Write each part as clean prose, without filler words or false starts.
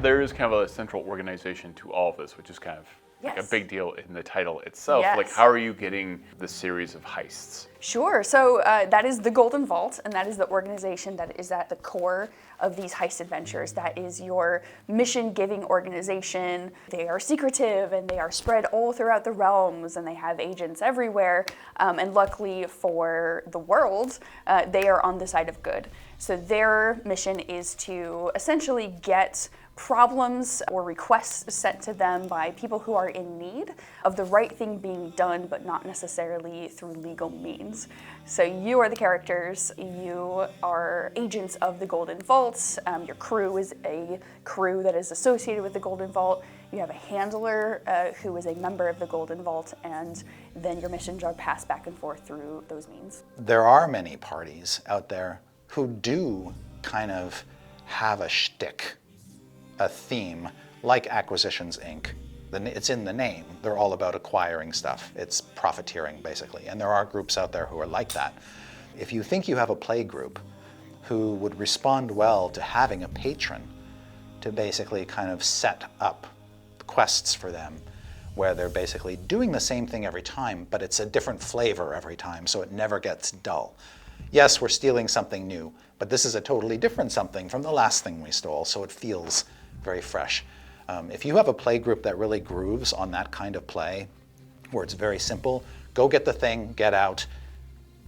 there is kind of a central organization to all of this, which is kind of like a big deal in the title itself. Like, how are you getting the series of heists? Sure. So that is the Golden Vault, and that is the organization that is at the core of these heist adventures. That is your mission-giving organization. They are secretive, and they are spread all throughout the realms, and they have agents everywhere. And luckily for the world, they are on the side of good. So their mission is to essentially get problems or requests sent to them by people who are in need of the right thing being done, but not necessarily through legal means. So you are the characters, you are agents of the Golden Vault, your crew is a crew that is associated with the Golden Vault, you have a handler who is a member of the Golden Vault, and then your missions are passed back and forth through those means. There are many parties out there who do kind of have a shtick, a theme, like Acquisitions Inc. It's in the name. They're all about acquiring stuff. It's profiteering, basically. And there are groups out there who are like that. If you think you have a play group who would respond well to having a patron to basically kind of set up quests for them, where they're basically doing the same thing every time, but it's a different flavor every time, so it never gets dull. Yes, we're stealing something new, but this is a totally different something from the last thing we stole, so it feels very fresh. If you have a play group that really grooves on that kind of play, where it's very simple, go get the thing, get out,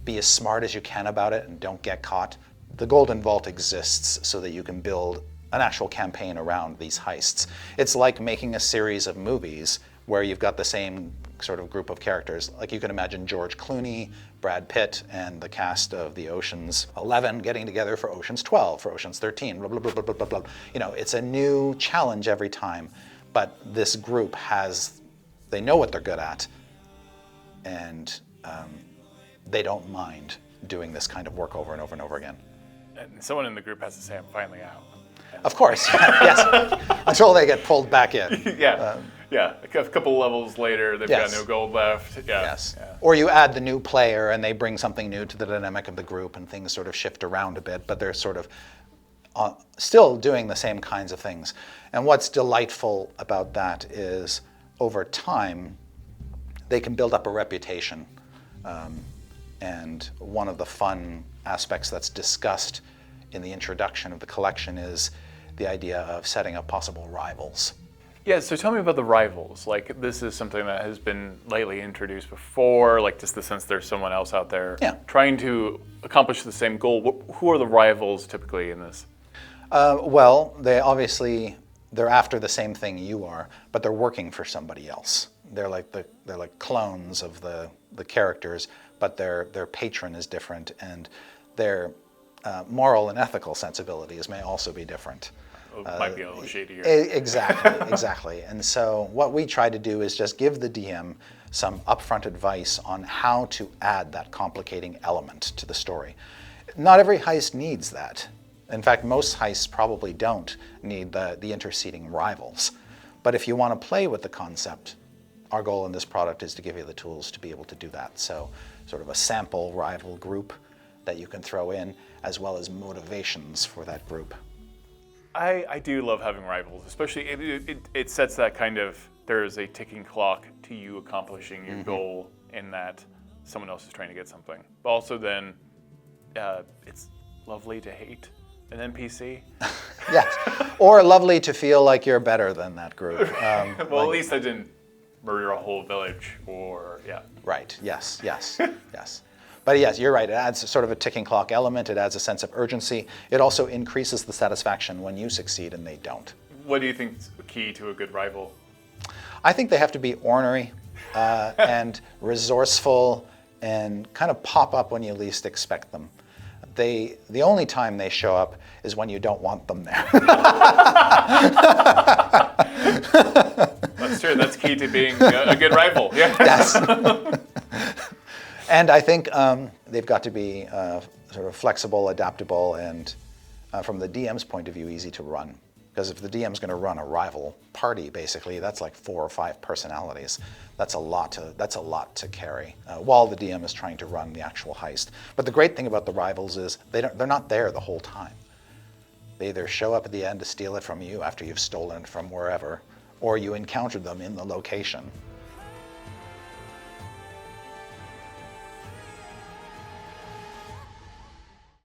be as smart as you can about it, and don't get caught. The Golden Vault exists so that you can build an actual campaign around these heists. It's like making a series of movies where you've got the same sort of group of characters. Like you can imagine George Clooney, Brad Pitt, and the cast of the Ocean's 11 getting together for Ocean's 12, for Ocean's 13, blah, blah, blah, blah, blah, blah, blah. You know, it's a new challenge every time, but this group they know what they're good at, and they don't mind doing this kind of work over and over and over again. And someone in the group has to say, I'm finally out. Of course, yes, until they get pulled back in. Yeah, a couple levels later, they've got no gold left. Yeah. Yes. Yeah. Or you add the new player and they bring something new to the dynamic of the group and things sort of shift around a bit, but they're sort of still doing the same kinds of things. And what's delightful about that is over time, they can build up a reputation. And one of the fun aspects that's discussed in the introduction of the collection is the idea of setting up possible rivals. Yeah, so tell me about the rivals. Like, this is something that has been lately introduced before, like just the sense there's someone else out there trying to accomplish the same goal. Who are the rivals typically in this? Well, they're after the same thing you are, but they're working for somebody else. They're like clones of the characters, but their patron is different, and their moral and ethical sensibilities may also be different. Might be a little shadier. Exactly. And so what we try to do is just give the DM some upfront advice on how to add that complicating element to the story. Not every heist needs that. In fact, most heists probably don't need the interceding rivals. But if you want to play with the concept, our goal in this product is to give you the tools to be able to do that. So sort of a sample rival group that you can throw in, as well as motivations for that group. I do love having rivals, especially it sets that kind of, there's a ticking clock to you accomplishing your goal in that someone else is trying to get something. But also then, it's lovely to hate an NPC. Yes, or lovely to feel like you're better than that group. Well, at least I didn't murder a whole village or, Right, yes. But yes, you're right, it adds sort of a ticking clock element, it adds a sense of urgency. It also increases the satisfaction when you succeed and they don't. What do you think is key to a good rival? I think they have to be ornery and resourceful and kind of pop up when you least expect them. The only time they show up is when you don't want them there. That's true, that's key to being a good rival. Yeah. Yes. And I think they've got to be sort of flexible, adaptable, and from the DM's point of view, easy to run. Because if the DM's going to run a rival party, basically, that's like 4 or 5 personalities. That's a lot to carry while the DM is trying to run the actual heist. But the great thing about the rivals is they're not there the whole time. They either show up at the end to steal it from you after you've stolen it from wherever, or you encountered them in the location.